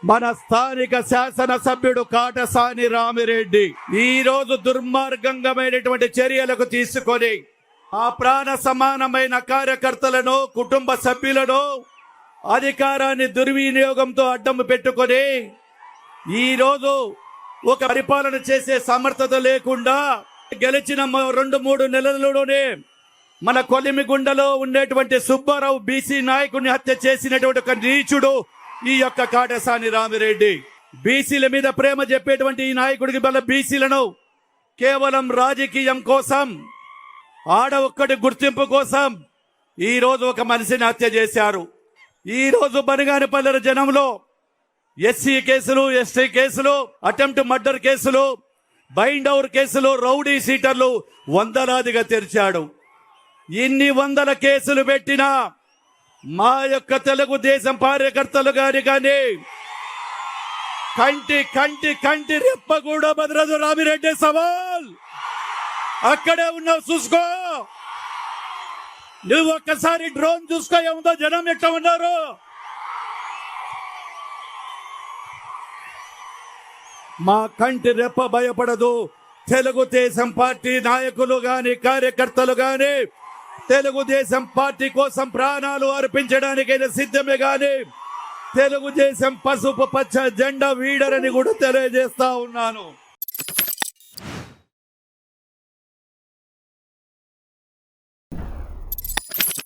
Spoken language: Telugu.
మన స్థానిక శాసనసభ్యుడు కాటసాని రామిరెడ్డి ఈ రోజు దుర్మార్గంగమైనటువంటి చర్యలకు తీసుకొని ఆ ప్రాణ సమానమైన కార్యకర్తలను కుటుంబ సభ్యులను అధికారాన్ని దుర్వినియోగంతో అడ్డం పెట్టుకొని ఈ రోజు ఒక పరిపాలన చేసే సమర్థత లేకుండా గెలిచిన 2-3 నెలల్లోనే మన కొలిమిగుండలో ఉండేటువంటి సుబ్బారావు బీసీ నాయకుడిని హత్య చేసినటువంటి ఒక నీచుడు ఈ యొక్క కాటసాని రామిరెడ్డి. బీసీల మీద ప్రేమ చెప్పేటువంటి ఈ నాయకుడికి వల్ల బీసీలను కేవలం రాజకీయం కోసం ఒక్కడి గుర్తింపు కోసం ఈ రోజు ఒక మనిషిని హత్య చేశారు. ఈ రోజు బనగానపల్లె జనంలో ఎస్సీ కేసులు, ఎస్టీ కేసులు, అటెంప్ట్ మర్డర్ కేసులు, బైండ్ ఓవర్ కేసులు, రౌడీ షీటర్లు వందలాదిగా తెరిచాడు. ఇన్ని వందల కేసులు పెట్టినా మా యొక్క తెలుగుదేశం కార్యకర్తలు కానీ కంటి రెప్ప కూడా బదరదు. రామిరెడ్డి సవాల్ అక్కడే ఉన్నావు, చూసుకో. నువ్వు ఒక్కసారి డ్రోన్ చూసుకో, ఏముందో జనం ఎట్లా ఉన్నారు. మా కంటి రెప్ప భయపడదు. తెలుగుదేశం పార్టీ నాయకులు గాని కార్యకర్తలు గాని తెలుగుదేశం పార్టీ కోసం ప్రాణాలు అర్పించడానికైనా సిద్ధమే గాని తెలుగుదేశం పసుపు పచ్చ జెండా వీడరని కూడా తెలియజేస్తా ఉన్నాను.